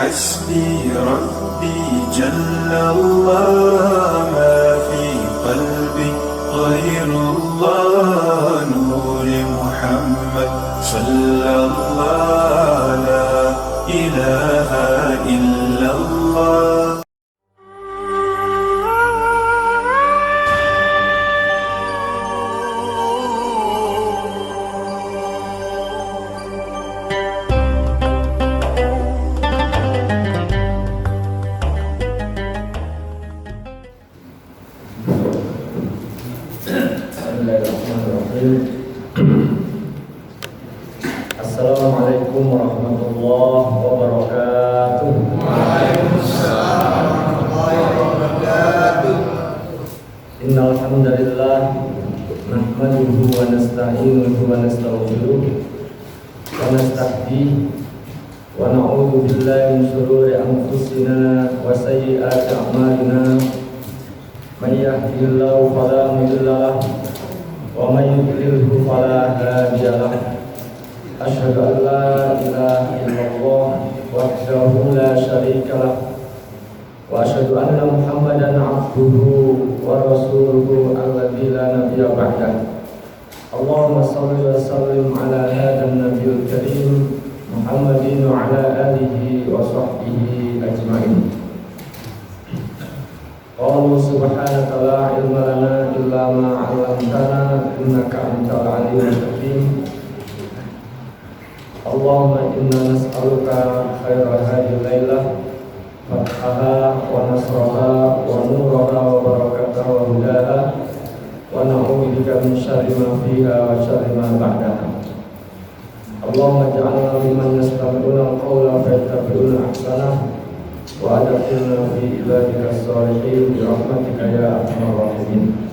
حسبي ربي جل الله ما في قلبي غير الله نور محمد صلى الله لا إله إلا الله. Assalamualaikum warahmatullahi wabarakatuh. Waalaikumsalam warahmatullahi wabarakatuh. Innal hamdalillah nahmaduhu wa nasta'inuhu wa nastaghfiruh wa nastahdihi wa na'udzu billahi min shururi anfusina wa sayyiati a'malina. Man yahdihillahu fala mudilla lahu wa man yudlilhu fala hadiya lahu. Asyhadu an la ilaha illallah wahdahu la syarika lah wa asyhadu anna Muhammadan abduhu wa rasuluhu alladzi la nabiyya ba'dah. Allahumma shalli wa sallim ala hadan nabiyil karim Muhammadin wa ala alihi wa sahbihi ajma'in. Qalu subhanaka la ilma lana illa ma 'allamtana innaka antal alimul hakim. Allahumma inna nas'aluka khairal hadhihi lailah fathaha wa nasraha wa nuraha wa barakataha wa hudaha wa na'udzu bika min syarri ma fiha wa syarri ma ba'daha. Allahumma ij'alna mimman yastami'una al-qawla fayattabi'una ahsanah wa adkhilna fi ibadika as-shalihin bi rahmatika ya arhamar rahimin.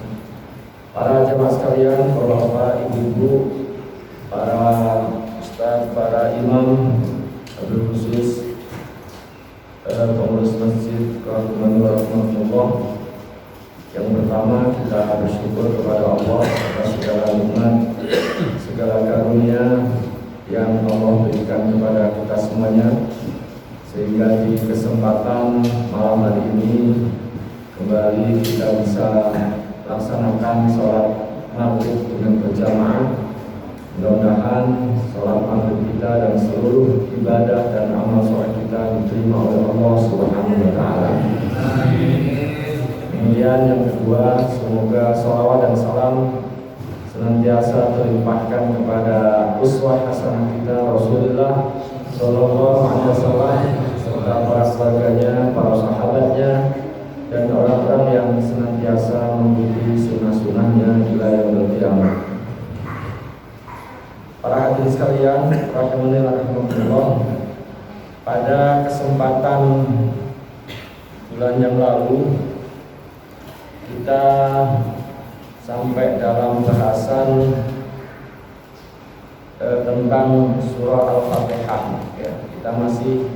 Para jemaah sekalian, Bapak, Ibu, para ustaz, para imam, wabil khusus pengurus masjid rahmatullah. Yang pertama, kita bersyukur kepada Allah atas segala nikmat, segala karunia yang Allah berikan kepada kita semuanya, sehingga di kesempatan malam hari ini kembali kita bisa laksanakan sholat maghrib dengan berjamaah. Mudah-mudahan sholat maghrib kita dan seluruh ibadah dan amal sholat kita diterima oleh Allah Subhanahu wa Ta'ala. Kemudian yang kedua, semoga sholawat dan salam senantiasa terlimpahkan kepada uswah hasanah kita Rasulullah Sallallahu Alaihi Wasallam serta para keluarganya, para sahabatnya, dan orang-orang yang senantiasa mengikuti sunnah-sunnahnya hingga yaumil qiyamah. Para hadirin sekalian, rahimahullah, pada kesempatan bulan yang lalu kita sampai dalam bahasan tentang surah Al-Fatihah. Ya, kita masih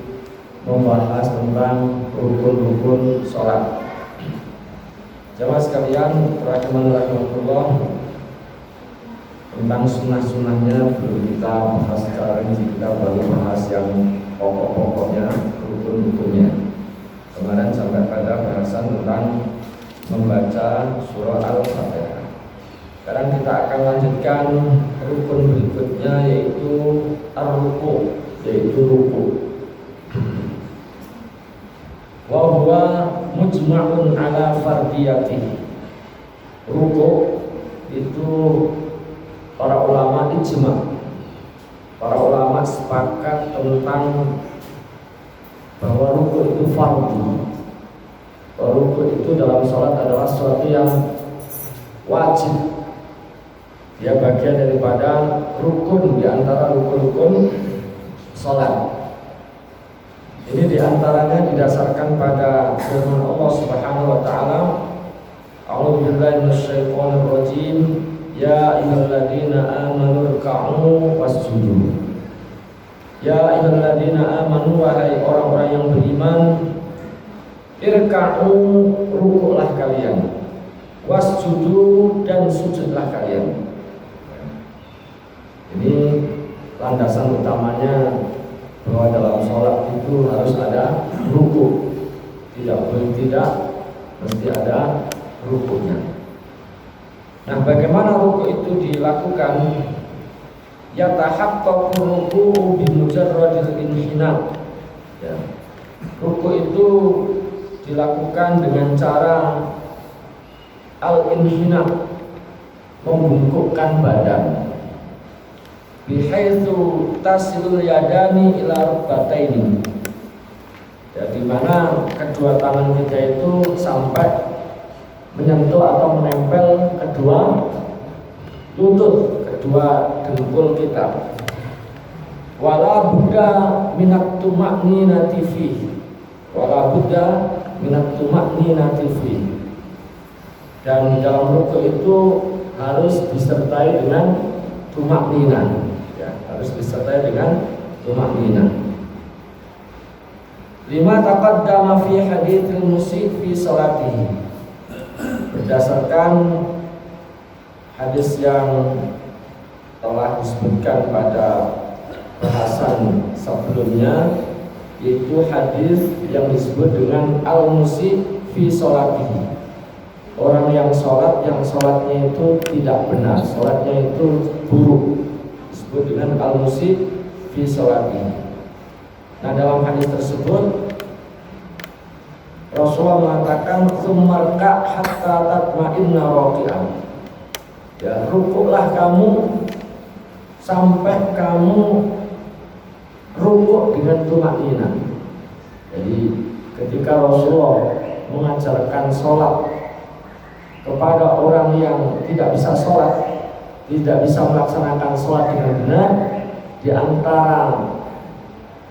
membahas tentang rukun-rukun sholat. Jemaah sekalian, rahimahullah, tentang sunnah-sunnahnya belum kita bahas sekarang. Kita baru bahas yang pokok-pokoknya, rukun-rukunnya. Kemarin sampai pada bahasan tentang membaca surah Al-Fatihah. Sekarang kita akan lanjutkan rukun berikutnya, yaitu ar-ruku, yaitu ruku. Wa huwa mujma'un ala fardiyatihi. Ruku itu para ulama ijma, para ulama sepakat tentang bahwa ruku itu fardhu. Ruku itu dalam sholat adalah sesuatu yang wajib. Dia bagian daripada rukun di antara rukun-rukun sholat. Ini diantaranya didasarkan pada firman Allah Subhanahu wa Ta'ala, A'udzu billahi minasyaitonir rajim. Ya ayyuhalladzina amanu ruk'u wasjudu. Ya ayyuhalladzina amanu, wahai orang-orang yang beriman, irka'u, rukuklah kalian, wasjudu, dan sujudlah kalian. Ini landasan utamanya bahwa dalam sholat itu harus ada ruku, tidak boleh tidak, mesti ada rukunya. Nah, bagaimana ruku itu dilakukan? Yatahaqqaqu ruku'u bimujarradil inhina. Ya. Ruku itu dilakukan dengan cara al-inhina, membungkukkan badan. Bihaitsu tasilul yadani ila rukbataini. Ya, di mana kedua tangan kita itu sampai menyentuh atau menempel kedua lutut, kedua dengkul kita. Wala budda minat tuma'ninati fi. Wala budda minat tuma'ninati fi. Dan dalam ruku itu harus disertai dengan tuma'ninah, ya, harus disertai dengan tuma'ninah. Lima taqaddama fi haditsil musyi fi salatihi. Berdasarkan hadis yang telah disebutkan pada bahasan sebelumnya, yaitu hadis yang disebut dengan al-musyi fi salatihi. Orang yang sholat, yang sholatnya itu tidak benar, sholatnya itu buruk, disebut dengan al-musyi fi salatihi. Nah, dalam hadis tersebut Rasulullah mengatakan tsummarka hatta tatma'inna raqi'an. Ya, rukuklah kamu sampai kamu rukuk dengan tuma'ninah. Jadi ketika Rasulullah mengajarkan sholat kepada orang yang tidak bisa sholat, tidak bisa melaksanakan sholat dengan benar, di antara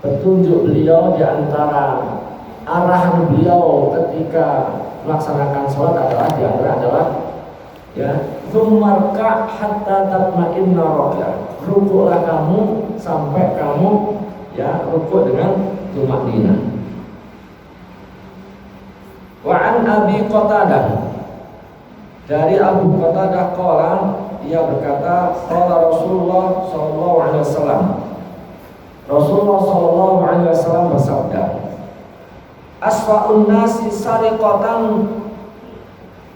petunjuk beliau, di antara arahan beliau ketika melaksanakan sholat adalah di antara adalah ya, tsummarka hatta tatma'inna raqi'an. Rukuklah kamu sampai kamu ya rukuk dengan tuma'ninah. Wa an Abi Qatadah, dari Abu Qatadah qala, ia berkata, qala Rasulullah sallallahu alaihi wasallam. Rasulullah sallallahu alaihi wasallam bersabda, asfa'un nasi sariqatan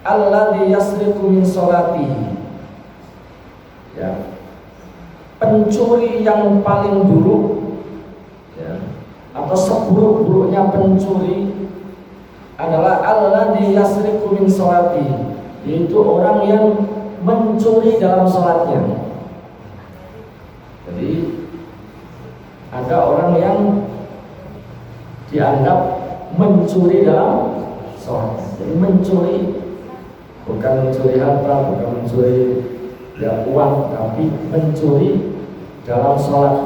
alladhi yasriqu min sholatihi. Ya, pencuri yang paling buruk, ya, atau seburuk-buruknya pencuri adalah alladhi yasriqu min sholatihi, yaitu orang yang mencuri dalam sholatnya. Jadi ada orang yang dianggap mencuri dalam sholat. Jadi mencuri bukan mencuri harta, bukan mencuri ya uang, tapi mencuri dalam sholat.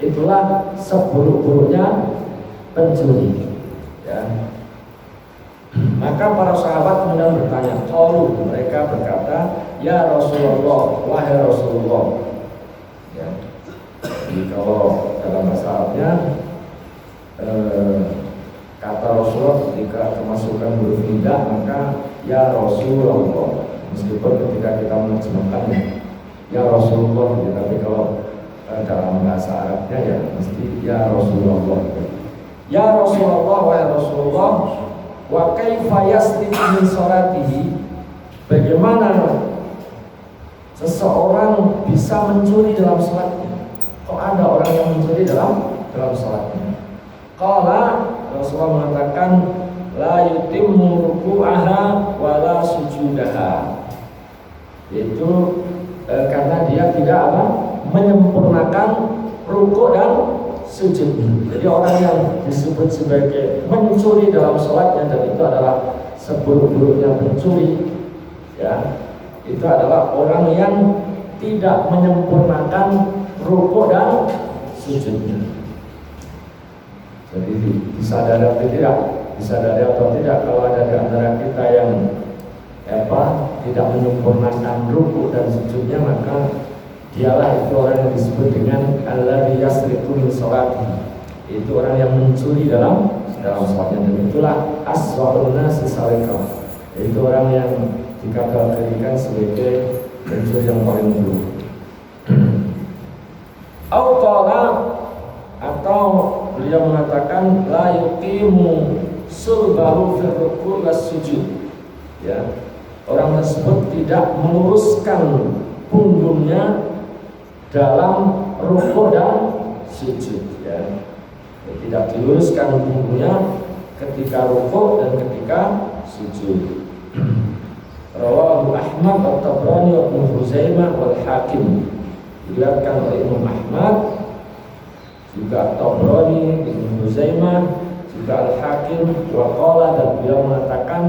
Itulah seburuk-buruknya pencuri. Ya. Maka para sahabat kemudian bertanya, qalu, mereka berkata, ya Rasulullah, wahai Rasulullah. Ya. Jadi kalau dalam bahasa Arabnya kata Rasulullah ketika kemasukan huruf nida, maka ya Rasulullah, meskipun ketika kita menerjemahkannya ya Rasulullah, ya, tapi kalau dalam bahasa Arabnya ya mesti ya Rasulullah. Ya Rasulullah, wahai Rasulullah, wa kaifa yaslimu min sholatihi, bagaimana seseorang bisa mencuri dalam sholatnya? Kok ada orang yang mencuri dalam sholatnya? Qala, Rasulullah mengatakan la yutimmu ruku'aha wa la sujudaha, yaitu karena dia tidak menyempurnakan rukuk dan sujud. Jadi orang yang disebut sebagai mencuri dalam sholatnya, dan itu adalah seburuk-buruknya pencuri, ya, itu adalah orang yang tidak menyempurnakan rukuk dan sujudnya. Jadi disadari atau tidak, disadari atau tidak, kalau ada di antara kita yang tidak menyempurnakan rukuk dan sujudnya, maka dialah itu orang yang disebut dengan alladzi yasriqu min sholatihi, itu orang yang mencuri dalam sholatnya. Dan itulah aswa'un nasi sariqah, yaitu orang yang dikategorikan sebagai pencuri yang paling buruk. Au qala, atau beliau mengatakan la yuqimu sulbahu fil ruku' was sujud. Ya. Orang tersebut tidak meluruskan punggungnya dalam rukuk dan sujud, ya. Tidak diluruskan punggungnya ketika rukuk dan ketika sujud. Rawahu Ahmad at-Tabrani wa Ibnu Khuzaimah wal Hakim. Diriwayatkan oleh Imam Ahmad, juga Tabrani, Ibnu Khuzaimah, juga Al-Hakim, wa qala, dan beliau mengatakan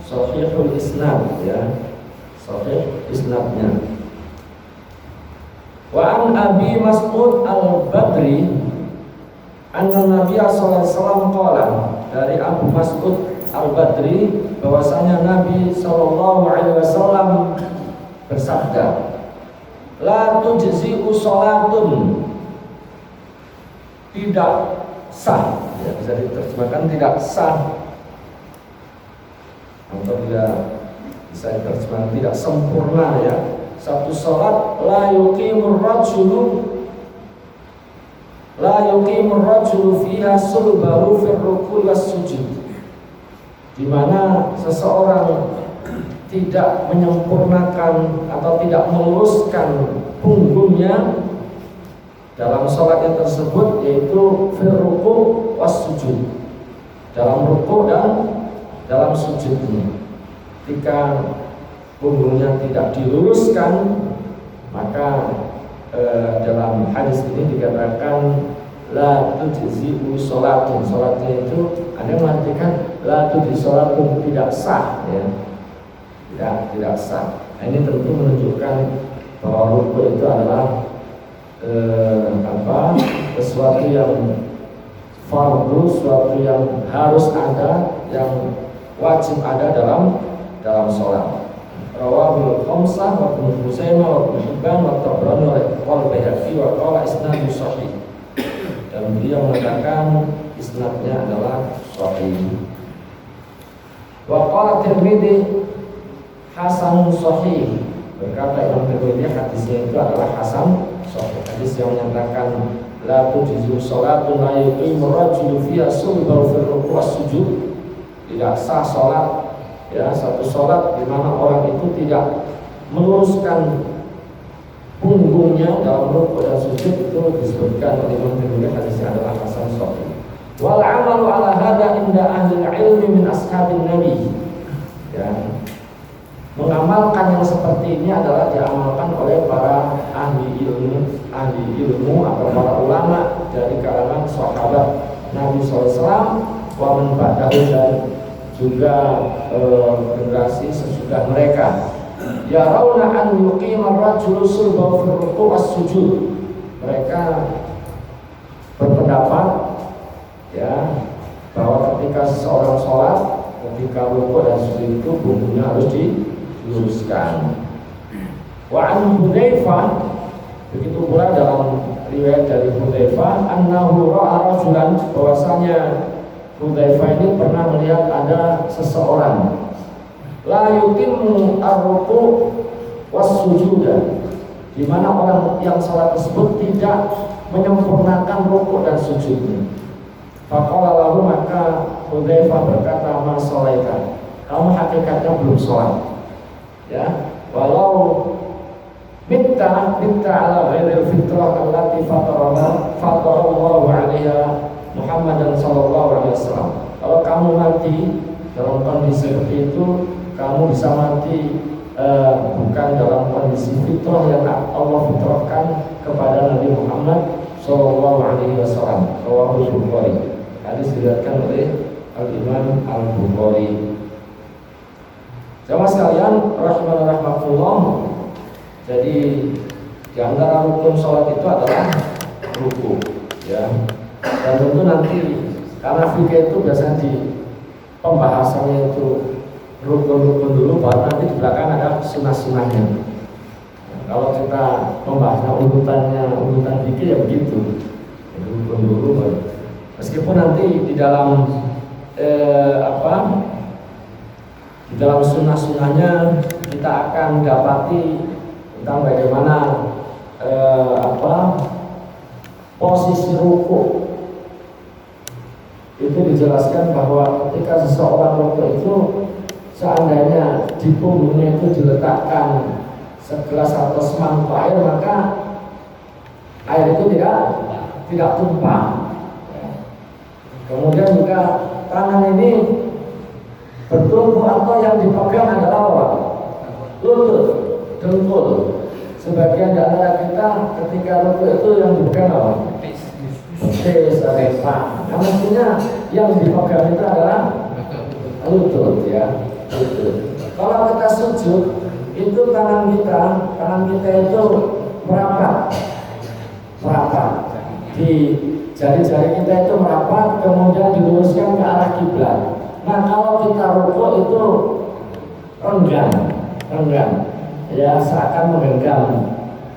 sahihul isnad, ya. Sahih isnadnya. Wa an Abi Mas'ud Al-Badri anna Nabiy sallallahu alaihi wasallam qala, dari Abu Mas'ud Al-Badri bahwasanya Nabi sallallahu alaihi wasallam bersabda, la tujzi'u salatun, tidak sah, ya, bisa diterjemahkan tidak sah, atau tidak bisa diterjemahkan tidak sempurna, ya, satu salat la yuqimur rajulu fiha sulbahu fir ruku' was sujud, di mana seseorang tidak menyempurnakan atau tidak meluruskan punggungnya dalam sholatnya tersebut, yaitu fir ruku' was sujud, dalam ruku' dan dalam sujudnya. Jika punggungnya tidak diluruskan, maka dalam hadis ini dikatakan la tujzi'u sholatun, sholatnya itu ada yang mengatakan la tujzi'u sholatun, tidak sah, ya, tidak sah. Nah, ini tentu menunjukkan bahwa rukuk itu adalah sesuatu yang fardu, sesuatu yang harus ada, yang wajib ada dalam sholat. Rawahul khamsah wa Ibnu Khuzaimah wa Ibnu Hibban wa Tabrani wal Baihaqi wa qala isnadu sahih. Dan beliau mengatakan isnadnya adalah sahih. Wa qala Tirmidzi hasanun sahih. Berkata Imam Tirmidzi hadisnya itu adalah hasan sahih. Hadis yang menyatakan la tujzi'u salatun la yuqimu rajulu fiha sulbahu fil ruku' was sujud, tidak sah salat, ya, satu salat di mana orang itu tidak meluruskan punggungnya dalam rukuk dan sujud, itu disebutkan oleh Imam Tirmidzi hadisnya adalah hasan sahih. Wal amalu ala hada inda ahli ilmi min ashabin nabi, ya, mengamalkan yang seperti ini adalah diamalkan oleh para ahli ilmu atau para ulama dari kalangan sahabat Nabi SAW, wa man ba'dahu, dan juga generasi sesudah mereka. Ya rauna an yuqima ar-rajulu sulbahu fil ruku' was sujud. Mereka berpendapat, ya, bahwa ketika seseorang sholat, ketika rukuk dan sujud itu punggungnya harus diluruskan. Wa an Hudzaifah, begitu pula dalam riwayat dari Hudzaifah, annahu ra'a rajulan, bahwasanya Hudzaifah ini pernah melihat ada seseorang la yutimmu ar-ruku' was sujuda, di mana orang yang sholat tersebut tidak menyempurnakan rukuk dan sujudnya. Faqala lahu, maka Hudzaifah berkata, ma sholaita, kamu hakikatnya belum sholat, ya, walau mitta ala ghairil fitrah allati fatarallahu 'alaiha Muhammadan sallallahu alaihi wasallam. Kalau kamu mati dalam kondisi seperti itu, kamu bisa mati bukan dalam kondisi fitrah yang Allah fitrahkan kepada Nabi Muhammad sallallahu alaihi wasallam. Rawahul Bukhari. Hadis diriwayatkan oleh Al-Imam Al-Bukhari. Jamaah sekalian rahimanallah, jadi di antara rukun sholat itu adalah rukuk, ya. Dan tentu nanti karena fikih itu biasanya di pembahasannya itu rukun-rukun dulu, baru nanti di belakang ada sunah-sunahnya. Kalau kita membahasnya urutan fikih ya begitu, rukun dulu baru. Meskipun nanti di dalam di dalam sunnah-sunnahnya kita akan dapati tentang bagaimana posisi rukuk itu dijelaskan bahwa ketika seseorang rukuk itu seandainya di punggungnya itu diletakkan segelas atau semangkuk air, maka air itu tidak tumpah. Kemudian juga tangan ini bertumpu atau yang dipegang adalah apa? Lutut, dengkul. Sebagian di antara kita ketika rukuk itu yang dipegang apa? Betis, repa. Nah, mestinya yang dipegang itu adalah lutut, ya. Lutut. Kalau kita sujud, itu tangan kita itu merapat. Di jari-jari kita itu merapat, kemudian diluruskan ke arah kiblat. Nah, kalau kita rukuk itu renggang, ya, seakan menggenggam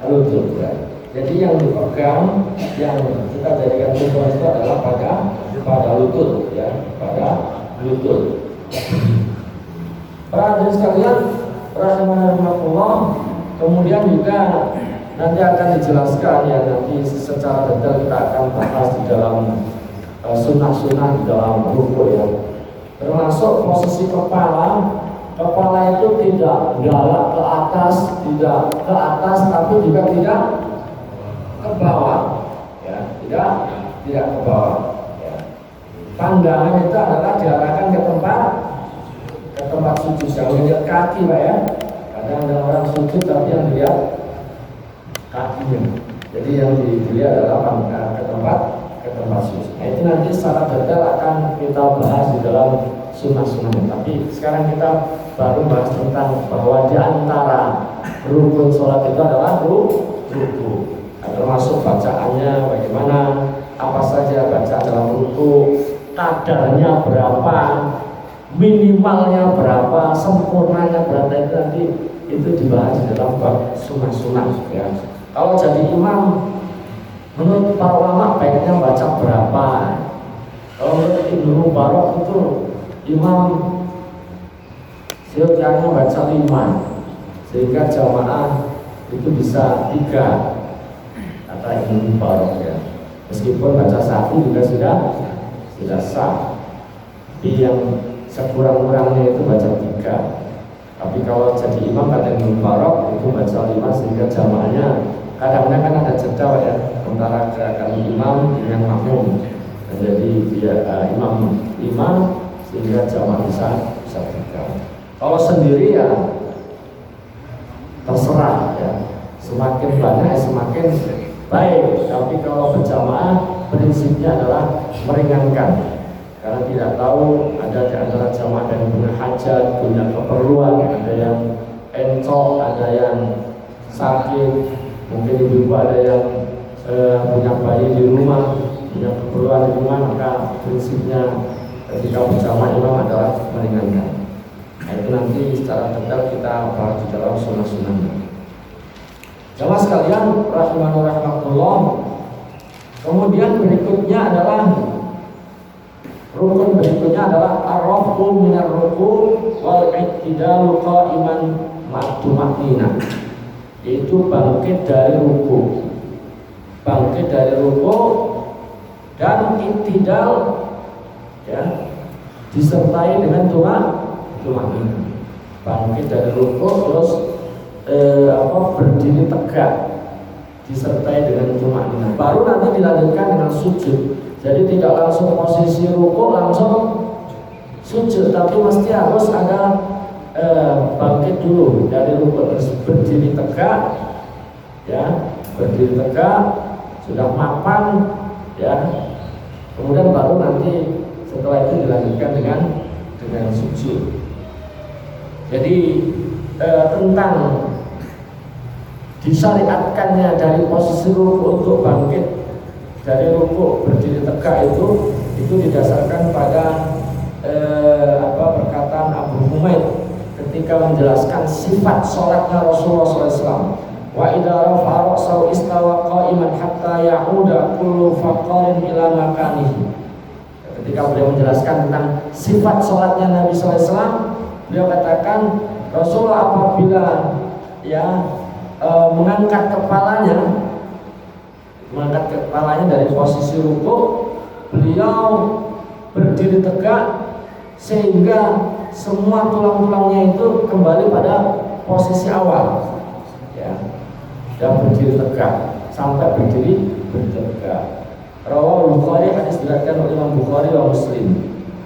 lutut, ya. Jadi yang dipegang, yang kita jadikan tujuan itu adalah pada lutut, ya, pada lutut. Para hadirin sekalian, rahimanallah, kemudian juga nanti akan dijelaskan, ya, nanti secara detail kita akan bahas di dalam sunnah-sunnah di dalam rukuk, ya. Termasuk posisi kepala itu tidak galak ke atas, tapi juga tidak ke bawah, ya, tidak ke bawah, ya. Pandangan itu adalah diarahkan ke tempat sujud, jangan lihat kaki, Pak, ya. Kadang ada orang sujud tapi yang dilihat kakinya. Jadi yang dilihat adalah ke tempat sujud. Nah, itu nanti secara detail akan kita bahas di dalam sunnah-sunnah. Tapi sekarang kita baru bahas tentang bahwa di antara rukun sholat itu adalah ruku. Termasuk bacaannya bagaimana, apa saja bacaan dalam ruku, kadarnya berapa, minimalnya berapa, sempurnanya berapa, itu nanti itu dibahas di dalam bab sunnah-sunnah, ya. Kalau jadi imam, menurut para ulama baiknya baca berapa? Kalau menurut Ibnu Mubarak itu imam seyogyanya baca 5, sehingga jamaah itu bisa 3, kata Ibnu Mubarak, ya. Meskipun baca 1 juga sudah sah, tapi yang sekurang-kurangnya itu baca 3. Tapi kalau jadi imam kata Ibnu Mubarak itu baca 5, sehingga jamaahnya kadang-kadang kan ada jeda, ya, antara gerakan imam dengan makmum. Jadi dia imam 5 sehingga jamaah bisa 3. Kalau sendiri, ya, terserah, ya, semakin banyak semakin baik. Tapi kalau berjamaah prinsipnya adalah meringankan. Karena tidak tahu ada di antara jamaah yang punya hajat, punya keperluan, ada yang encok, ada yang sakit, mungkin ibu ada yang punya bayi di rumah, punya keperluan di rumah, maka prinsipnya ketika berjamaah imam adalah meringankan. Nah, itu nanti secara detail kita bahas di dalam sunnah-sunnahnya. Jamaah sekalian, rahimahullah. Kemudian berikutnya adalah rukun ar-rafu minar ruku wal i'tidalu qa'iman ma'tumatinah. Itu bangkit dari ruku dan i'tidal, ya, disertai dengan tumaninah. Bangkit dari ruku terus berdiri tegak disertai dengan tumaninah. Baru nanti dilanjutkan dengan sujud. Jadi tidak langsung posisi ruku langsung sujud, tapi mesti harus ada bangkit dulu dari ruku, terus berdiri tegak, ya, berdiri tegak, sudah mapan, ya, kemudian baru nanti setelah itu dilanjutkan dengan sujud. Jadi tentang disyariatkannya dari posisi ruku untuk bangkit dari ruku berdiri tegak itu didasarkan pada perkataan Abu Humaid ketika menjelaskan sifat sholatnya Rasulullah SAW. Wa idza rafa'a ra'sahu istawa qa'iman hatta ya'uda kullu faqarin ila makanihi. Ketika beliau menjelaskan tentang sifat sholatnya Nabi SAW, beliau katakan Rasulullah apabila, ya, mengangkat kepalanya dari posisi ruku, beliau berdiri tegak sehingga semua tulang-tulangnya itu kembali pada posisi awal, ya, dan berdiri tegak sampai berdiri tegak. Rawahul Bukhari, hadis diriwayatkan oleh Imam Bukhari wa Muslim.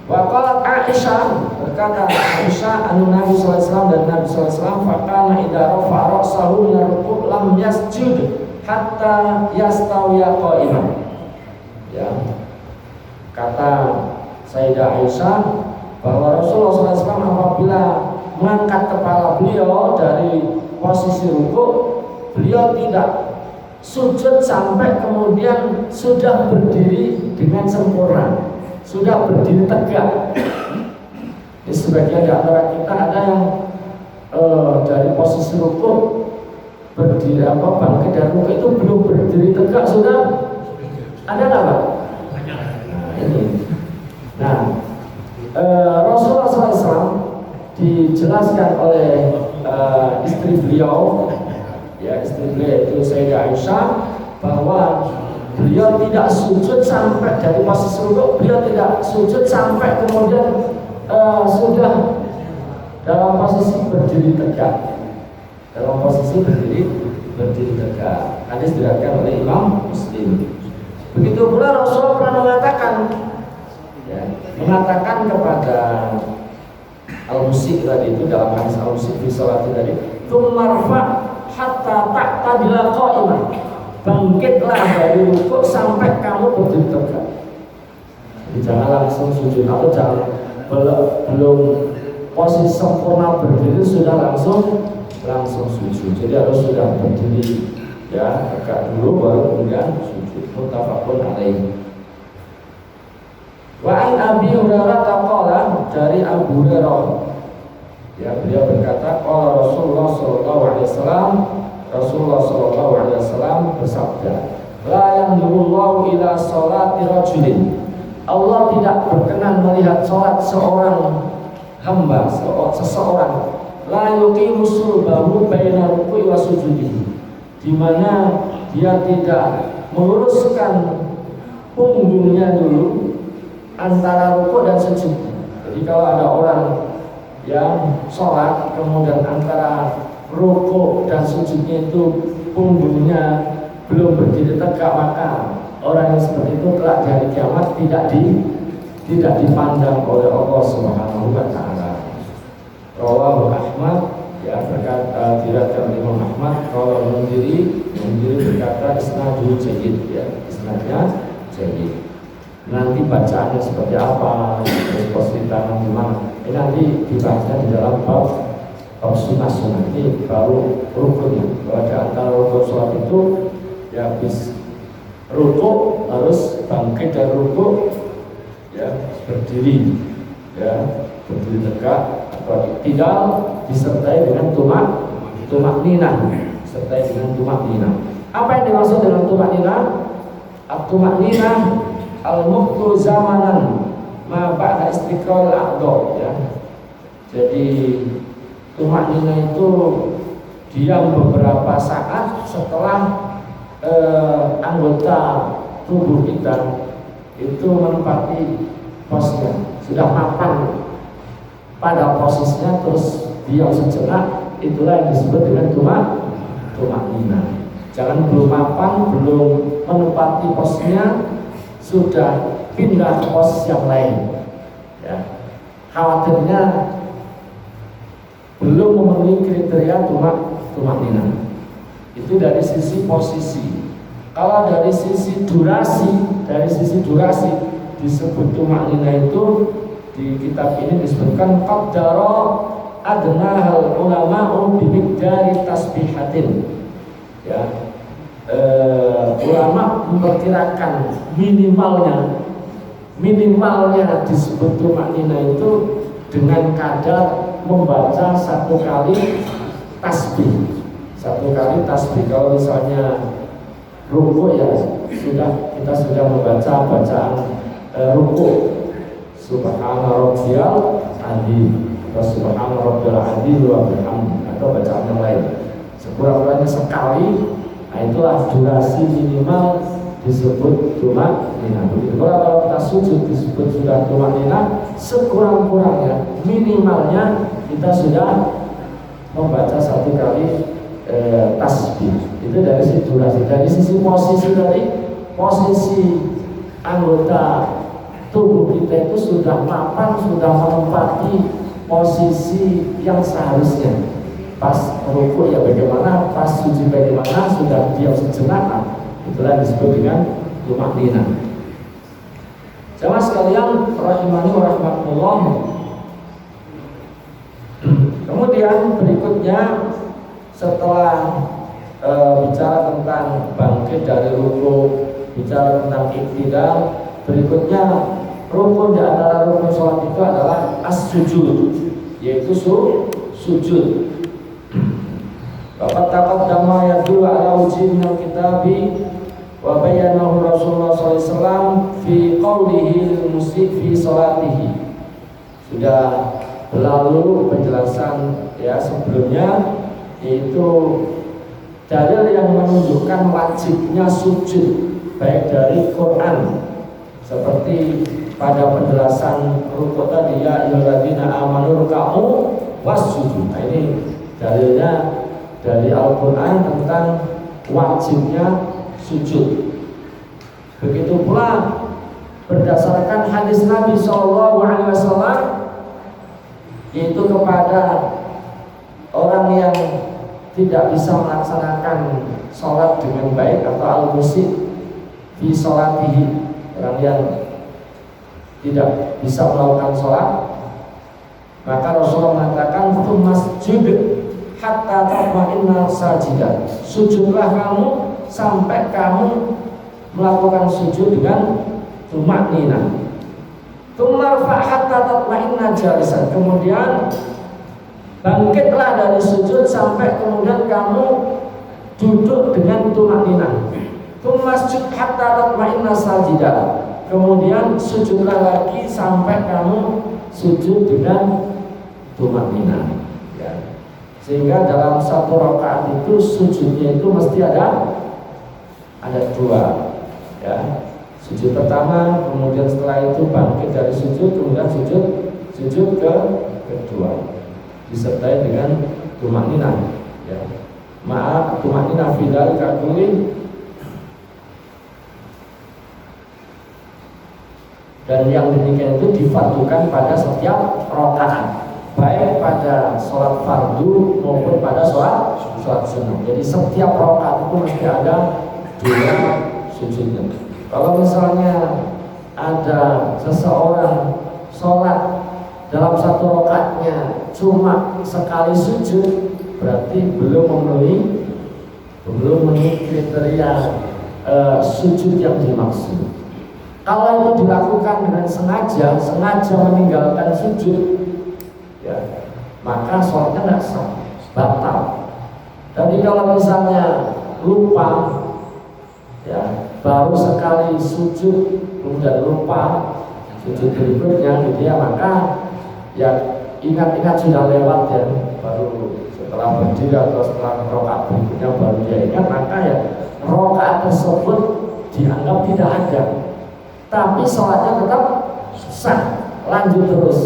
Wa qalat Aisyah, berkata Aisyah, anu Nabi sallallahu alaihi wasallam, dan Nabi sallallahu alaihi wasallam faqala idza rafa'a ra'sahu min ar-ruku' lam yasjud hatta yastawiya qa'iman. Ya. Kata Sayyidah Aisyah bahwa Rasulullah SAW apabila mengangkat kepala beliau dari posisi ruku, beliau tidak sujud sampai kemudian sudah berdiri dengan sempurna, sudah berdiri tegak. Di sebagian di antara kita ada yang dari posisi ruku berdiri bangkit dari ruku itu belum berdiri tegak, sudah ada nggak Pak? Nah, ini. Nah, Rasulullah SAW dijelaskan oleh istri beliau, ya, istri beliau itu Sayyidah Aisyah, bahwa beliau tidak sujud sampai dari posisi rukuk, beliau tidak sujud sampai kemudian sudah dalam posisi berdiri tegak, dalam posisi berdiri tegak. Hadis diriwayatkan oleh Imam Muslim. Begitu pula Rasulullah pernah mengatakan kepada al-musik tadi itu, dalam hadis al-musik di salat tadi, "Tsummarfa hatta ta'tadila qa'iman." Bangkitlah dari rukuk sampai kamu berdiri tegak. Jadi jangan langsung sujud, atau jangan belum posisi sempurna berdiri sudah langsung sujud. Jadi harus sudah berdiri, ya, tegak dulu baru kemudian sujud. Muttafaqun alaih. Wa an Abi Hurairah qala, dari Abu Hurairah, ya, beliau berkata, qala Rasulullah sallallahu alaihi wasallam, Rasulullah sallallahu alaihi wasallam bersabda, la yanzurullahu ila sholati rajulin. Allah tidak berkenan melihat salat seorang hamba, seseorang, la yuqimu sulbahu baina ruku'i wa sujudihi, di mana dia tidak meluruskan punggungnya dulu antara rukuk dan sujud. Jadi kalau ada orang yang sholat kemudian antara rukuk dan sujudnya itu punggungnya belum berdiri tegak, maka orang yang seperti itu kelak di hari kiamat tidak dipandang oleh Allah Subhanahu wa taala. Rawahu Ahmad, ya, berkata diriwayatkan oleh Imam Ahmad. Kalau Mundhiri berkata isnadul jayyid, ya, isnadnya jayyid. Nanti bacaannya seperti apa, terus posisinya gimana, ini nanti dibahasnya di dalam bab sunnah. Ini baru rukunnya. Kalau di antara rukun sholat itu, ya, habis rukuk harus bangkit dari rukuk, ya, berdiri, ya, berdiri tegak, atau tidak disertai dengan tumak ninah, disertai dengan tumak ninah. Apa yang dimaksud dengan tumak ninah? Tumak ninah al-muqtu zamanan ma ba'da istiqral a'dha, ya. Jadi tumak ninah itu diam beberapa saat setelah anggota tubuh kita itu menempati posnya, sudah mapan pada posisinya, terus diam sejenak, itulah yang disebut dengan tumak ninah. Jangan belum mapan, belum menempati posnya, sudah pindah ke pos yang lain, ya. Khawatirnya belum memenuhi kriteria tumak ninah. Itu dari sisi posisi. Kalau dari sisi durasi disebut tumak ninah itu di kitab ini disebutkan qaddara adnahal ulama'u bimiqdari tasbihatin, ya. Ulama memperkirakan minimalnya disebut tumak ninah itu dengan kadar membaca satu kali tasbih. Kalau misalnya ruku, ya, kita sudah membaca bacaan ruku, subhana rabbiyal adzim, atau subhana rabbiyal adzim wa bihamdihi, atau bacaan yang lain sekurang-kurangnya sekali. Nah, itulah durasi minimal disebut tumanina. Begitu kalau kita sujud disebut sudah tumanina, sekurang-kurangnya minimalnya kita sudah membaca 1 kali tasbih. Itu dari sisi durasi. Dari sisi posisi tadi, posisi anggota tubuh kita itu sudah mapan, sudah menempati posisi yang seharusnya. Pas rukuk ya bagaimana, pas sujud bagaimana, sudah diam sejenak. Itulah disebut dengan tumanina. Jamaah sekalian rahimani wa rahimakumullah. Kemudian berikutnya setelah bicara tentang bangkit dari rukuk, bicara tentang iktidal, berikutnya rukun di antara rukun sholat itu adalah as-sujud, yaitu sujud. Bapak taqaddama yadullu ala wujudil kitabi wa bayyanahu Rasulullah SAW fi qawlihi lil musyi fi sholatihi. Sudah berlalu penjelasan ya sebelumnya, yaitu dalil yang menunjukkan wajibnya sujud baik dari Quran seperti pada penjelasan rukuk tadi, ya ayyuhalladzina amanu ruk'u wasjudu. Nah, ini dalilnya dari Al-Quran tentang wajibnya sujud. Begitu pula berdasarkan hadis Nabi SAW, yaitu kepada orang yang tidak bisa melaksanakan sholat dengan baik atau al-musyi fi sholatihi, orang yang tidak bisa melakukan sholat, maka Rasulullah mengatakan masjid hatta tatma'inna sajidan, sujudlah kamu sampai kamu melakukan sujud dengan tumanina. Tumarfa hatta tatma'inna jalisan, kemudian bangkitlah dari sujud sampai kemudian kamu duduk dengan tumanina. Tumasjud hatta tatma'inna sajidan, kemudian sujudlah lagi sampai kamu sujud dengan tumanina. Sehingga dalam 1 rakaat itu sujudnya itu mesti ada 2 ya. Sujud pertama, kemudian setelah itu bangkit dari sujud, kemudian sujud kedua disertai dengan tumanina ya. Maaf, tumanina fi dzalika kulli, dan yang demikian itu difardukan pada setiap rakaat, baik pada sholat fardu maupun pada sholat sunnah. Jadi setiap rakaat itu mesti ada 2 sujudnya. Kalau misalnya ada seseorang sholat dalam 1 rakaatnya cuma sekali sujud, berarti belum memenuhi kriteria sujud yang dimaksud. Kalau itu dilakukan dengan sengaja meninggalkan sujud, ya, maka sholatnya nggak sah, batal. Tapi kalau misalnya lupa, ya, baru sekali sujud kemudian lupa sujud berikutnya, gitu ya, maka ya ingat-ingat sudah lewat ya, baru setelah berdiri atau setelah rakaat berikutnya baru dia ingat, maka ya rakaat tersebut dianggap tidak ada, tapi sholatnya tetap sah, lanjut terus.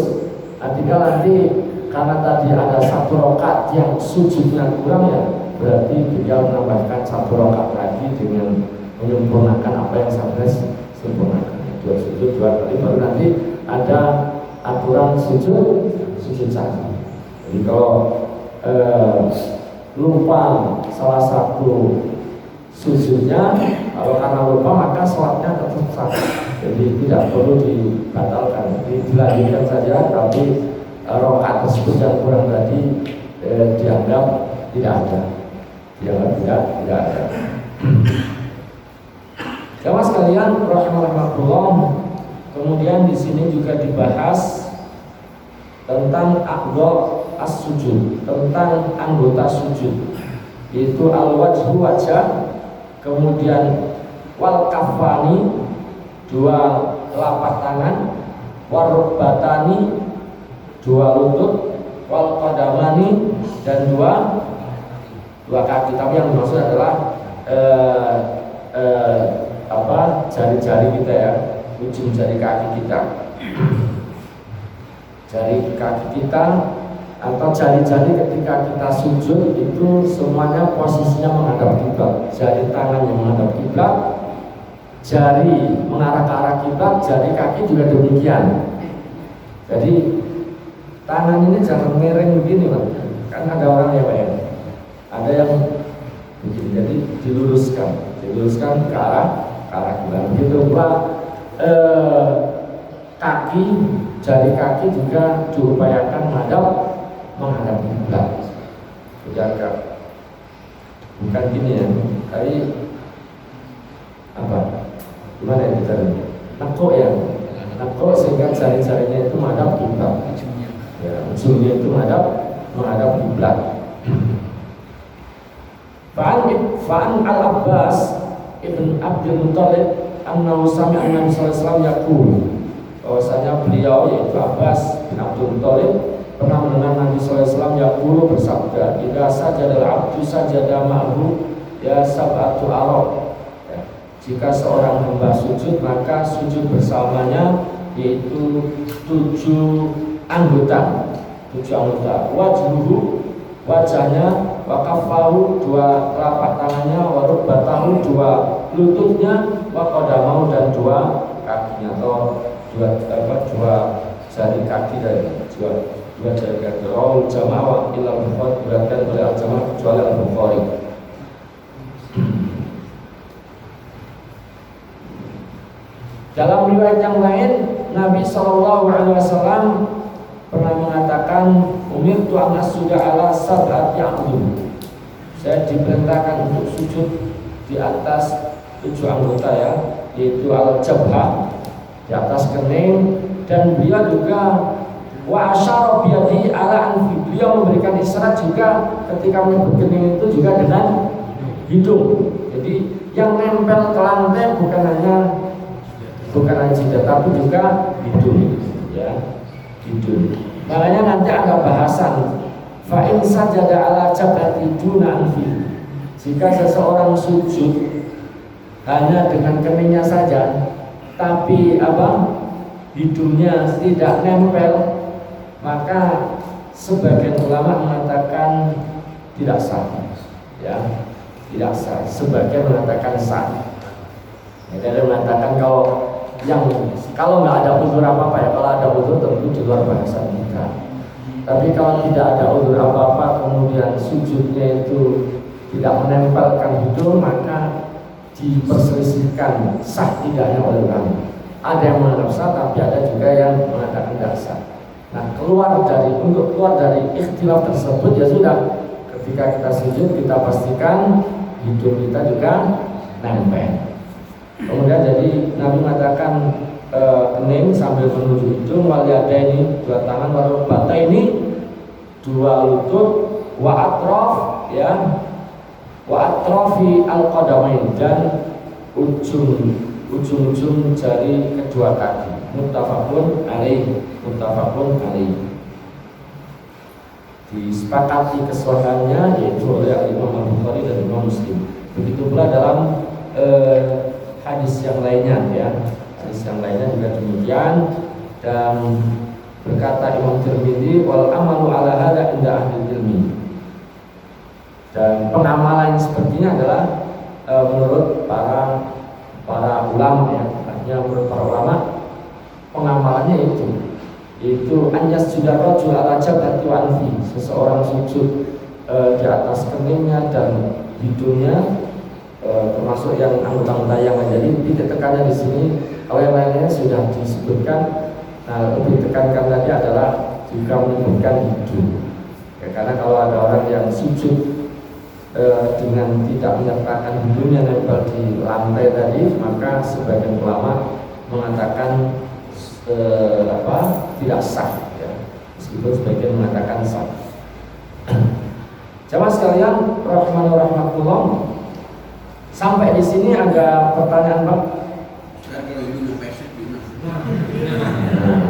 Tinggal nanti karena tadi ada 1 rakaat yang sujudnya kurang, ya berarti dia menambahkan 1 rakaat lagi dengan menyempurnakan apa yang sampai sempurnakan. 2 sujud 2 kali, baru nanti ada aturan sujud saja. Jadi kalau lupa salah satu sujudnya, kalau karena lupa maka sholatnya tetap sah. Jadi tidak perlu dibatalkan, dilanjutkan saja, tapi rakaat tersebut yang kurang tadi dianggap tidak ada, tidak ada. Jamaah sekalian rahimakumullah, kemudian di sini juga dibahas tentang a'dha as-sujud, tentang anggota sujud, yaitu al-wajhu, wajah, kemudian wal kafani, 2 telapak tangan, warukbatani, 2 lutut, wal qadamani, dan 2 kaki. Tapi yang dimaksud adalah jari-jari kita ya, ujung jari kaki kita, jari kaki kita atau jari-jari ketika kita sujud itu semuanya posisinya menghadap kiblat. Jari tangan yang menghadap kiblat, jari mengarah ke arah kiblat, jari kaki juga demikian. Jadi tangan ini jangan miring begini, Pak. Kan ada orang ya, Pak ya. Ada yang begini, jadi diluruskan ke arah kiblat. Begitu Pak. Kaki, jari kaki juga diupayakan menghadap kiblat. Jaga. Bukan gini ya, tadi apa? Gimana ya kita? Nekuk ya, nekuk sehingga jari-jarinya itu menghadap kiblat. Ya, ujungnya itu menghadap kiblat. Fa'an al-Abbas ibn Abdul Muttalib annahu sami'a an-Nabi sallallahu alaihi wasallam yaqul, bahwasanya beliau yaitu Abbas bin Abdul Muttalib pernah mendengar Nabi sallallahu alaihi wasallam yaqulu bersabda, "Idza sajada al-'abdu sajada ma'hu ya sab'atu arab." Ya, jika seorang hamba sujud maka sujud bersamanya yaitu 7 anggota. Wajhuhu, wajahnya, wa kaffahu, 2 telapak tangannya, wa rukbatahu, 2 lututnya, wa qadamahu, dan 2 kakinya atau 2 jari kaki dari 2 jari kaki. Rawal jamaah illa al-Bukhari, diriwayatkan oleh al-jamaah kecuali al-Bukhari. Dalam riwayat yang lain, Nabi SAW pernah mengatakan, umirtu an asjuda ala sab'ati a'dhum. Saya diperintahkan untuk sujud di atas 7 anggota ya, yaitu al-jabhah, di atas kening, dan beliau juga wa asyara biyadihi ala anfi. Beliau memberikan isyarat juga ketika menyebut kening itu juga dengan hidung. Jadi yang nempel ke lantai bukan hanya jidat tapi juga hidung ya. Makanya nanti ada bahasan fa'in sajada ala jabhati duna anfi. Jika seseorang sujud hanya dengan keningnya saja tapi hidungnya tidak nempel, maka sebagian ulama mengatakan tidak sah ya, tidak sah. Sebagian mengatakan sah. Ada yang mengatakan kalau nggak ada uzur apa-apa ya, kalau ada uzur tentu di luar bahasan kita. Tapi kalau tidak ada uzur apa-apa kemudian sujudnya itu tidak menempelkan hidung, maka diperselisihkan sah tidaknya oleh ulama. Ada yang menganggap sah, tapi ada juga yang mengatakan tidak sah. Nah, untuk keluar dari ikhtilaf tersebut ya sudah, ketika kita sujud kita pastikan hidung kita juga nempel. Kemudian jadi Nabi mengatakan kening sambil menuju hidung, wal yadaini 2 tangan, wal rukbataini 2 lutut, wa atraf ya, wa atrafi al-qadamain, dan ujung-ujung jari kedua kaki. Muttafaqun alaih. Disepakati kesahihannya yaitu oleh Imam Al-Bukhari dan Imam Muslim. Begitu pula dalam hadis yang lainnya ya. Hadis yang lainnya juga demikian, dan berkata Imam Tirmidzi, wal amalu ala hadza inda ahli ilmi. Dan pengamalan sepertinya adalah menurut para ulama ya. Artinya menurut para ulama pengamalannya itu anyas sudah rajul ala jabhati wa anfi. Seseorang sujud di atas keningnya dan hidungnya, termasuk yang anggota yang jadi ditekannya di sini. Kalau yang lainnya sudah disebutkan. Nah, lebih ditekankan tadi adalah juga menyebutkan hidung ya, karena kalau ada orang yang sujud dengan tidak menyertakan hidungnya nempel di lantai tadi, maka sebagian ulama mengatakan tidak sah ya, meskipun sebagian mengatakan sah. Jamaah sekalian rahmatullah, sampai di sini ada pertanyaan Pak.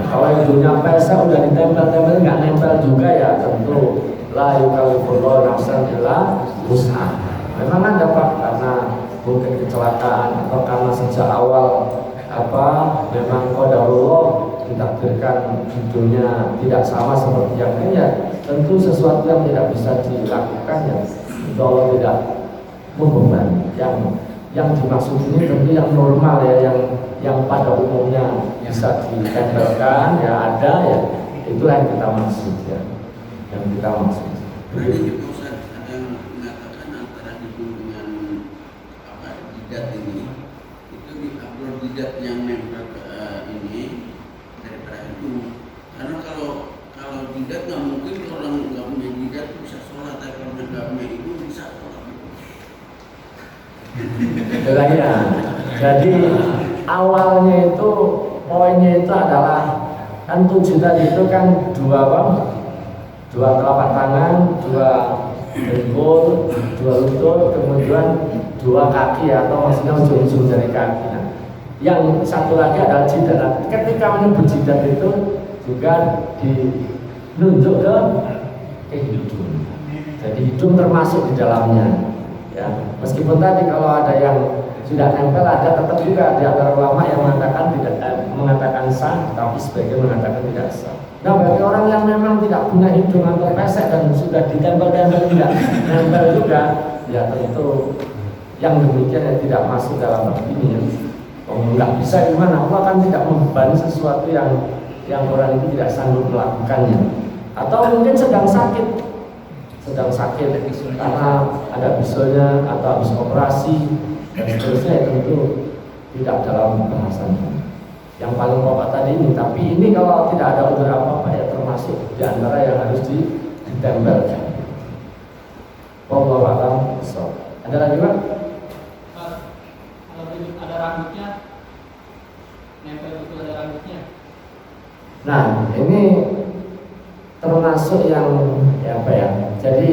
Kalau hidungnya pesek udah ditempel-tempel nggak nempel juga ya tentu la yukallifullahu nafsan illa wus'aha. Memang ada Pak, karena mungkin kecelakaan atau karena sejak awal memang qadarullah ditakdirkan hidupnya tidak sama seperti yang lain, ya tentu sesuatu yang tidak bisa dilakukan ya insya Allah tidak membebani. Yang dimaksud ini tentu yang normal ya, yang pada umumnya bisa ditempelkan ya, ada ya, itulah yang kita maksud ya, yang kita maksud. Berarti Ustaz ada yang mengatakan antara hidung dengan jidat ini itu di upload jidat yang nempel ke ini daripada hidung. Karena kalau jidat nggak mungkin, orang nggak punya jidat bisa sholat, tapi kalau nggak punya hidung bisa sholat. Ya, jadi awalnya itu poinnya itu adalah kan 7 tadi itu kan dua telapak tangan, 2 dengkul, 2 lutut, kemudian 2 kaki atau maksudnya ujung-ujung dari kaki. Nah, yang satu lagi adalah jidat. Nah, ketika menyebut jidat itu juga dinunjuk ke hidung. Jadi hidung termasuk di dalamnya. Ya, meskipun tadi kalau ada yang sudah nempel, ada tetap juga di antara ulama yang mengatakan sah, tapi sebagian mengatakan tidak sah. Nah, bagi orang yang memang tidak punya hidung atau pesek dan sudah ditempel-tempel tidak nempel juga, ya tentu yang demikian yang tidak masuk dalam bab ini ya. Nggak bisa gimana, Allah kan tidak membebani sesuatu yang orang itu tidak sanggup melakukannya, atau mungkin sedang sakit karena ada bisulnya atau habis operasi dan seterusnya, tentu tidak dalam bahasannya. Yang paling pokok tadi ini, tapi ini kalau tidak ada unsur apa-apa ya termasuk di antara yang harus ditempelkan. Wallahu a'lam bishawab. Ada lagi Pak? Kalau ada rambutnya, nempel betul ada rambutnya. Nah, ini termasuk yang jadi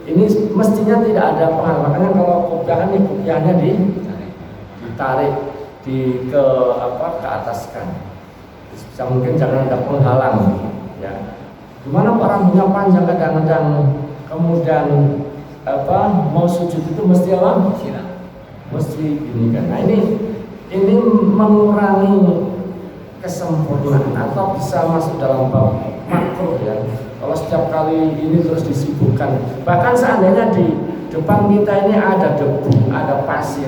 ini mestinya tidak ada pengaruh. Makanya kalau kopiah ini kopiahnya ditarik ke ataskan. Bisa mungkin jangan ada penghalang ya. Gimana Pak rambutnya panjang kadang-kadang kemudian mau sujud itu mesti apa? Mesti gini kan. Nah, ini mengurangi kesempurnaan atau bisa masuk dalam bab makruh ya. Kalau setiap kali ini terus disibukkan, bahkan seandainya di depan kita ini ada debu, ada pasir,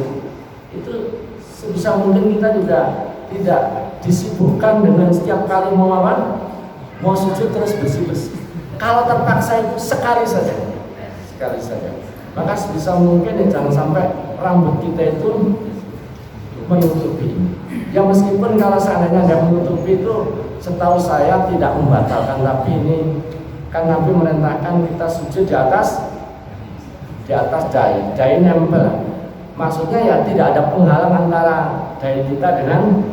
itu sebisa mungkin kita juga tidak disibukkan dengan setiap kali mau sujud terus bersih-bersih. Kalau terpaksa itu sekali saja, maka sebisa mungkin ya jangan sampai rambut kita itu menutupi. Ya meskipun kalau seandainya ada menutupi itu, setahu saya tidak membatalkan, tapi ini kan Nabi merintahkan kita sujud di atas dahi nempel. Maksudnya ya tidak ada penghalang antara dahi kita dengan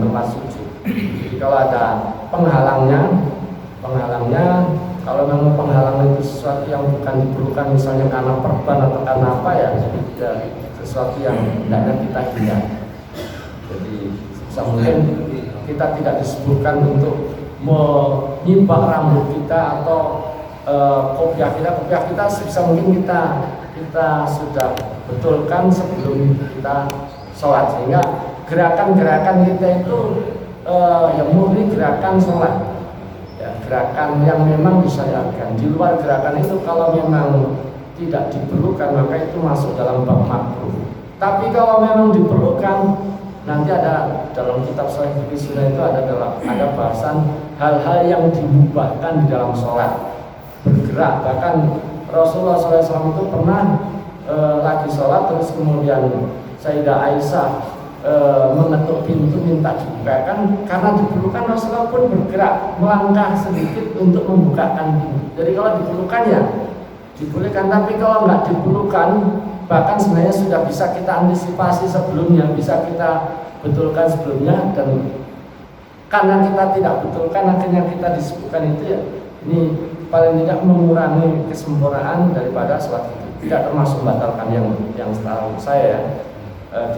tempat sujud. Jadi kalau ada penghalangnya, kalau memang penghalang itu sesuatu yang bukan diperlukan, misalnya karena perban atau karena apa ya, sesuatu yang hendaknya kita hindari. Jadi mungkin kita tidak disebutkan untuk menyimbang rambut kita atau kopiah kita sebisa mungkin kita sudah betulkan sebelum kita sholat, sehingga gerakan-gerakan kita itu yang murni gerakan sholat ya, gerakan yang memang disyariatkan. Di luar gerakan itu kalau memang tidak diperlukan maka itu masuk dalam bab makruh. Tapi kalau memang diperlukan, nanti ada dalam kitab Sahih Fikih Sunnah itu ada bahasan hal-hal yang dimubahkan di dalam sholat, bergerak. Bahkan Rasulullah SAW itu pernah lagi sholat terus kemudian Sayyidah Aisyah mengetuk pintu minta dibukakan, karena diperlukan Rasulullah pun bergerak melangkah sedikit untuk membukakan pintu. Jadi kalau diperlukan ya dibolehkan, tapi kalau nggak diperlukan, bahkan sebenarnya sudah bisa kita antisipasi sebelumnya, bisa kita betulkan sebelumnya, dan karena kita tidak betulkan akhirnya kita disebutkan itu ya, ini paling tidak mengurangi kesempurnaan daripada sholat itu. Tidak termasuk membatalkan yang setahu saya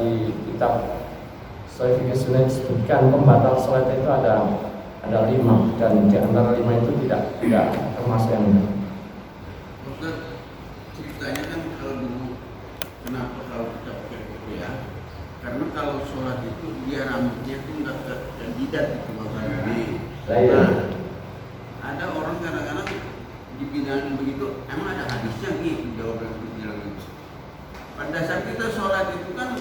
di kitab Sahih Fikih Sunnah disebutkan pembatal sholat itu ada 5, dan di antara 5 itu tidak termasuk yang ini. Ustaz, ceritanya kan kalau dulu Kenapa kalau kita pakai kopiah? Karena kalau sholat itu dia rambutnya itu nggak ke jidat itu maksudnya. Nah, ada orang kadang-kadang dibilangin begitu, emang ada hadisnya gitu jawaban itu bilang gitu. Pada saat kita sholat itu kan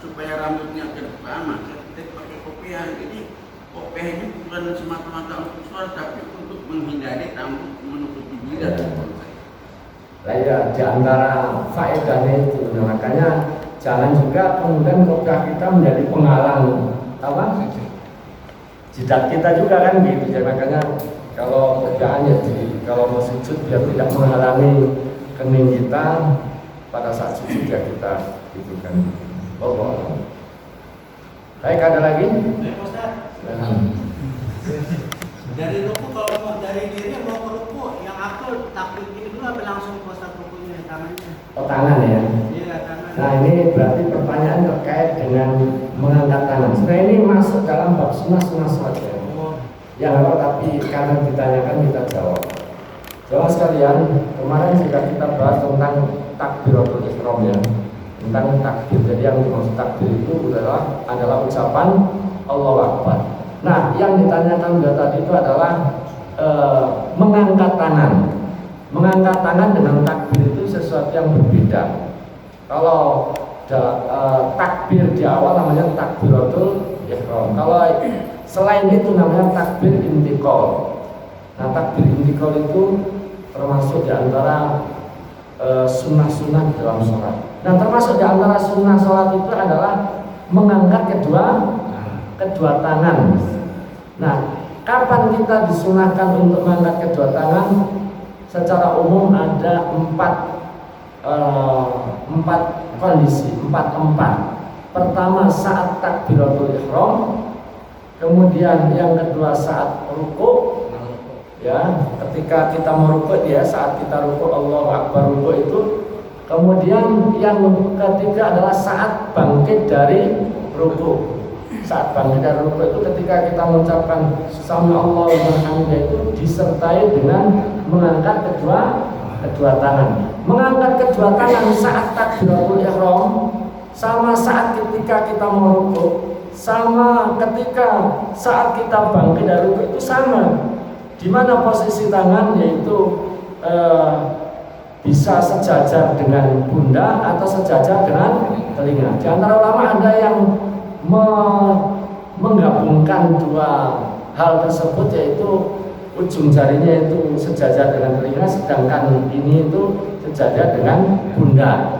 supaya rambutnya ke depan, maka kita pakai kopiah. Jadi kopiah ini bukan semata-mata untuk sholat, tapi untuk menghindari rambut menutupi jidat. Ya, di antara faedahnya itu, nah, makanya jangan juga kemudian kopiah kita menjadi penghalang apa? Jidat kita juga kan gitu. Jadi makanya kalau kopiahnya kalau mau sujud biar tidak menghalangi kening kita pada saat sujud ya kita gitu kan. Oh. Baik, ada lagi? Baik, Ustaz. Dari ruku kalau mau dari diri mau ke ruku yang aku takbir gini dulu apa langsung Ustaz rukunya tangannya? Oh, tangan ya. Iya, tangan. Nah, ini berarti pertanyaan terkait dengan mengangkat tangan. Sebenarnya ini masuk dalam bab sunah-sunah sholat ya. Yang apa, tapi karena ditanyakan kita jawab. Jawab sekalian, kemarin juga kita bahas tentang takbiratul ihram ya. Tentang takbir. Jadi yang dimaksud takbir itu adalah ucapan Allahu Akbar. Nah, yang ditanyakan juga tadi itu adalah mengangkat tangan. Mengangkat tangan dengan takbir itu sesuatu yang berbeda. Kalau takbir di awal namanya takbiratul ihram. Kalau selain itu namanya takbir intiqal. Nah, takbir intiqal itu termasuk di antara sunnah-sunnah dalam sholat. Nah, termasuk di antara sunnah sholat itu adalah mengangkat kedua tangan. Nah, kapan kita disunahkan untuk mengangkat kedua tangan? Secara umum ada empat kondisi, empat tempat. Pertama saat takbiratul ihram, kemudian yang kedua saat ruku, ya, ketika kita mau ruku ya, saat kita ruku Allahu Akbar ruku itu. Kemudian yang ketiga adalah saat bangkit dari ruku. Saat bangkit dari ruku itu ketika kita mengucapkan Sami Allahu liman hamidah itu disertai dengan mengangkat kedua tangan. Mengangkat kedua tangan saat takbiratul ihram sama saat ketika kita mau ruku, sama ketika saat kita bangkit dari ruku itu sama. Di mana posisi tangan yaitu bisa sejajar dengan pundak atau sejajar dengan telinga. Di antara ulama ada yang menggabungkan dua hal tersebut, yaitu ujung jarinya itu sejajar dengan telinga, sedangkan ini itu sejajar dengan pundak.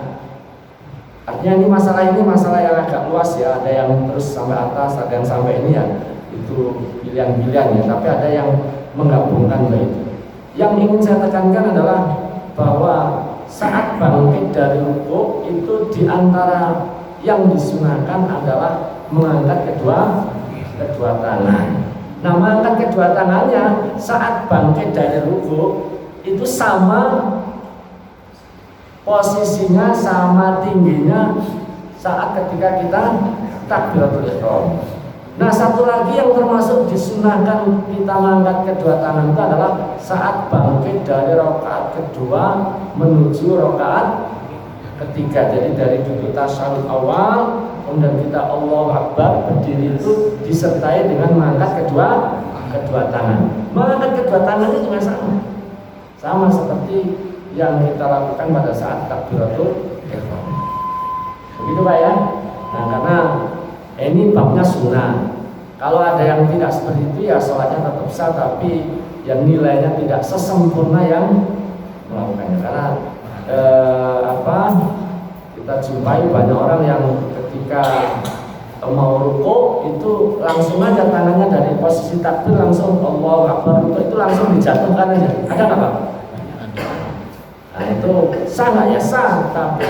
Artinya ini masalah yang agak luas ya, ada yang terus sampai atas, ada yang sampai ini ya, itu pilihan-pilihan ya, tapi ada yang menggabungkan itu. Yang ingin saya tekankan adalah bahwa saat bangkit dari ruku itu diantara yang disunahkan adalah mengangkat kedua tangan. Nah, mengangkat kedua tangannya saat bangkit dari ruku itu sama posisinya, sama tingginya saat ketika kita takbiratul ihram. Nah, satu lagi yang termasuk disunahkan kita mengangkat kedua tangan itu adalah saat bangkit dari rakaat kedua menuju rakaat ketiga. Jadi dari duduk tasyahud awal, kemudian kita Allahu Akbar berdiri itu disertai dengan mengangkat kedua tangan. Mengangkat kedua tangan itu juga sama seperti yang kita lakukan pada saat takbiratul ihram. Begitu Pak ya. Nah, karena ini babnya sunnah. Kalau ada yang tidak seperti itu ya sholatnya tetap sah, tapi yang nilainya tidak sesempurna yang melakukannya. Karena kita jumpai banyak orang yang ketika mau ruku itu langsung aja tangannya dari posisi takbir langsung Allahu Akbar itu langsung dijatuhkan aja. Ada nggak Pak? Nah, itu sah nggak ya? Sah, tapi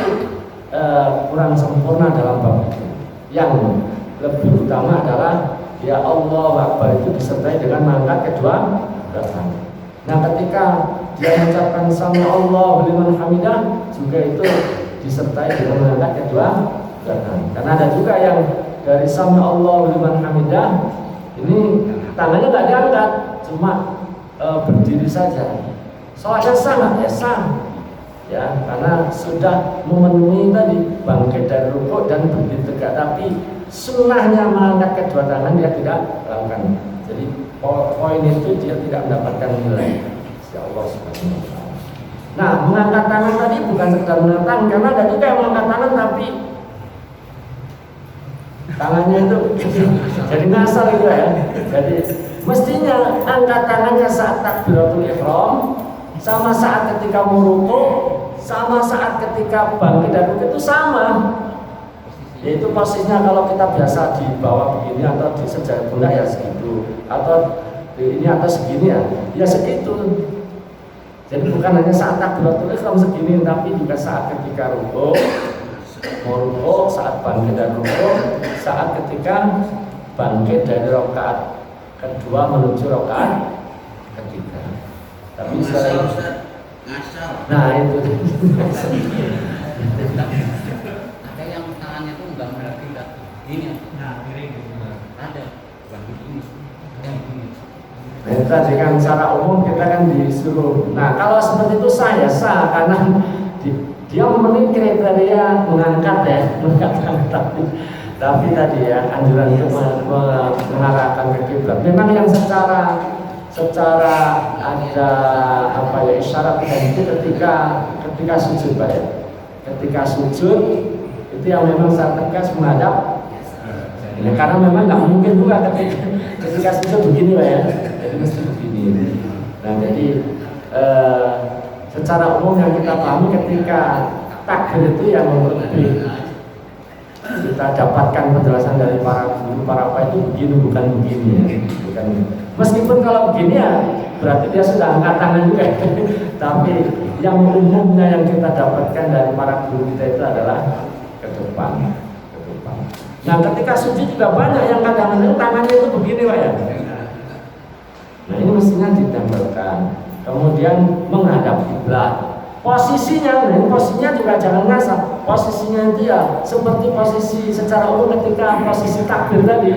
kurang sempurna dalam bab itu. Yang lebih utama adalah ya Allahu Akbar itu disertai dengan mengangkat kedua tangan. Nah, ketika dia mengucapkan Sami Allahu liman hamidah juga itu disertai dengan mengangkat kedua tangan. Karena ada juga yang dari Sami Allahu liman hamidah ini tangannya nggak diangkat, cuma berdiri saja. Sholatnya sah nggak? Ya sah. ya, karena sudah memenuhi tadi bangkit dari rukuk dan berdiri tegak, tapi sunnahnya mengangkat kedua tangan dia tidak lakukan. Jadi poin itu dia tidak mendapatkan nilai. Ya Allah Subhanahu wa taala. Nah, mengangkat tangan tadi bukan sekedar mengangkat tangan, karena ada juga yang mengangkat tangan tapi tangannya itu jadi ngasal gitu ya. Jadi mestinya angkat tangannya saat takbiratul ihram, sama saat ketika mau rukuk, sama saat ketika bangkit dari rukuk itu sama. Yaitu posisinya kalau kita biasa di bawah begini atau di sejajar pundak ya segitu, atau ini atas segini ya segitu. Jadi bukan hanya saat takbiratul ihram segini, tapi juga saat ketika rukuk, mau rukuk, saat bangkit dari rukuk, saat ketika bangkit dari rakaat kedua menuju rakaat ketiga. Tapi ngasal. Nah itu. Ada yang tangannya tuh nggak berarti nggak gini. Nah, miring gitu. Ada bukan begini. Ada yang begini. Nah, itu tadi kan secara umum kita kan disuruh. Nah kalau seperti itu sah ya sah, karena dia memenuhi kriteria mengangkat ya, tapi tadi ya anjuran untuk mengarahkan ke kiblat. Memang yang secara ada apa ya isyarat itu ketika sujud Pak ya. Ketika sujud itu yang memang saat tegas menghadap. Ya, karena memang nggak mungkin juga ketika sujud begini Pak ya. Jadi mesti begini. Nah jadi secara umum yang kita pahami ketika takbir itu yang lebih kita dapatkan penjelasan dari para guru para apa itu begini bukan begini ya. Bukan. Meskipun kalau begini ya berarti dia sudah angkat tangan juga. Tapi yang umumnya yang kita dapatkan dari para guru kita itu adalah ke depan. Nah ketika sujud juga banyak yang kadang-kadang tangannya itu begini Pak ya. Nah ini mestinya ditempelkan. Kemudian menghadap kiblat. Posisinya juga jangan ngasal. Posisinya itu ya seperti posisi secara umum ketika posisi takbir tadi.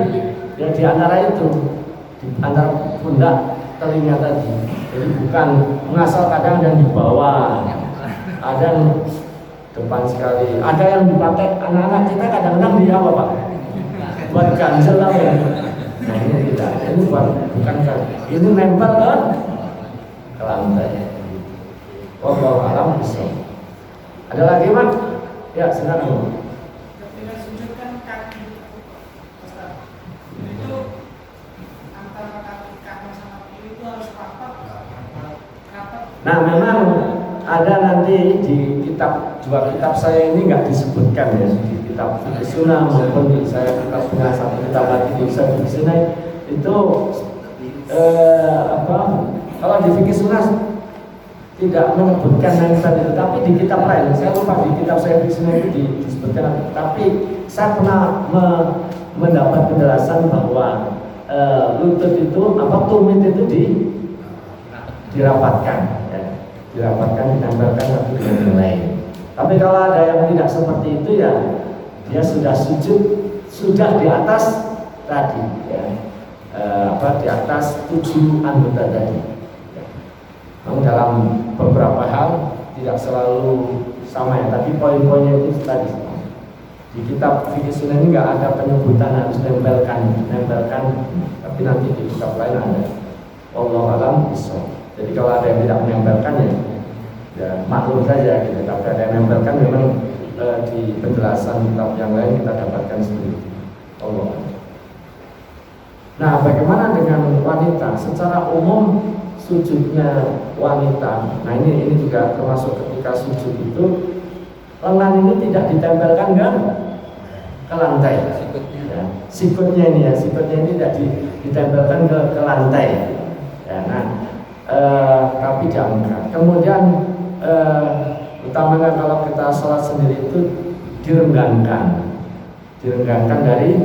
Ya di antara itu, di antara pundak telinga tadi. Jadi bukan ngasal kadang yang di bawah. Ada yang depan sekali. Ada yang dipakai anak-anak kita kadang-kadang di apa Pak? Buat ganjel lah ya. Nah ini tidak. Ini bukan kan. Ini nempel ke lantai. Wallahu a'lam bishawab. Ada lagi Mas? Ya silakan. Ketika sujud kan kaki Ustaz. Itu antara kaki kanan sama kiri itu harus rapat. Nah memang ada nanti di dua kitab saya ini nggak disebutkan ya, di kitab Fikih Sunnah maupun di saya kitab punya satu kitab lagi di Fikih Sunnah itu kalau di Fikih Sunnah tidak menyebutkan yang tadi, tapi di kitab lain saya lupa di kitab saya Fikih Sunnah itu disebutkan, tapi saya pernah mendapat penjelasan bahwa lutut itu tumit itu dirapatkan ya. Dirapatkan, ditempelkan satu dengan yang lain. Tapi kalau ada yang tidak seperti itu ya dia sudah sujud sudah di atas tadi ya. Di atas 7 anggota tadi ya. Memang dalam beberapa hal tidak selalu sama ya, tapi poin-poinnya itu tadi sama. Di kitab Fikih Sunnah ini nggak ada penyebutan harus nempelkan, tapi nanti di kitab lain ada. Wallahu a'lam bishawab. Jadi kalau ada yang tidak menempelkan ya maklum saja gitu. Tapi ada yang menempelkan memang di penjelasan kitab yang lain kita dapatkan sendiri. Allah. Nah, bagaimana dengan wanita? Secara umum sujudnya wanita. Nah ini juga termasuk ketika sujud itu lengan ini tidak ditempelkan ke lantai. Ya, sikutnya ini tidak ditempelkan ke lantai. Ya, nah. Tapi diangkat. Kemudian utamanya kalau kita sholat sendiri itu direnggangkan dari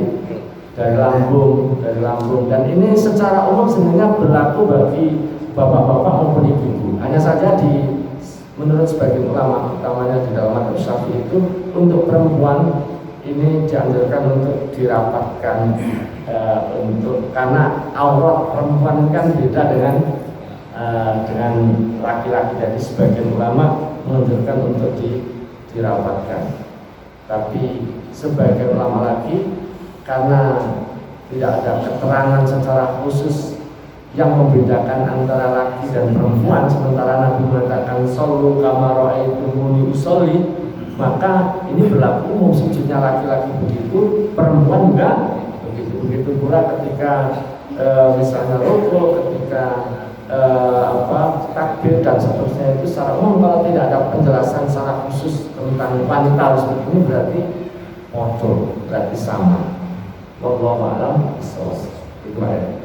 lambung, dan ini secara umum sebenarnya berlaku bagi bapak-bapak maupun ibu-ibu. Hanya saja menurut sebagian ulama, utamanya di dalam mazhab Syafi'i itu untuk perempuan ini dianjurkan untuk dirapatkan karena aurat perempuan kan beda dengan dengan laki-laki. Jadi sebagian ulama menganjurkan untuk dirapatkan. Tapi sebagian ulama lagi karena tidak ada keterangan secara khusus yang membedakan antara laki dan perempuan, sementara Nabi mengatakan sallu kama ra'aitumuni usolli, maka ini berlaku umum, sujudnya laki-laki begitu, perempuan enggak begitu. Begitu pula ketika misalnya rukuk, ketika takbir dan seterusnya, itu secara umum kalau tidak ada penjelasan secara khusus tentang wanita harus begini, berarti podo, berarti sama. Wallahu a'lam bishawab. Itu aja.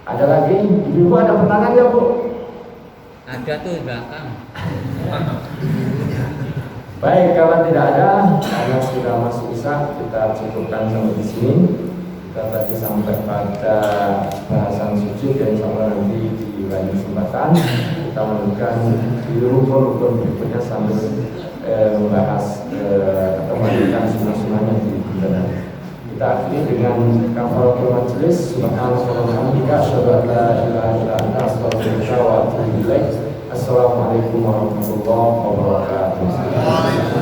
Ada lagi? Ibu ada pertanyaan ya, Bu? Ada tuh di belakang. Baik, kalau tidak ada, karena sudah masuk isya, kita cukupkan sampai di sini. Kita tadi sampai pada bahasan sujud, dan insyaallah nanti di lain kesempatan kita melanjutkan di rukun-rukun berikutnya sambil membahas atau melanjutkan sunnah-sunnahnya di bulan. Kita akhiri dengan kafaratul majelis. Subhanallah walhamdulillah, asyhadu an la ilaha illa anta, astaghfiruka wa atubu ilaik. Assalamualaikum warahmatullahi wabarakatuh.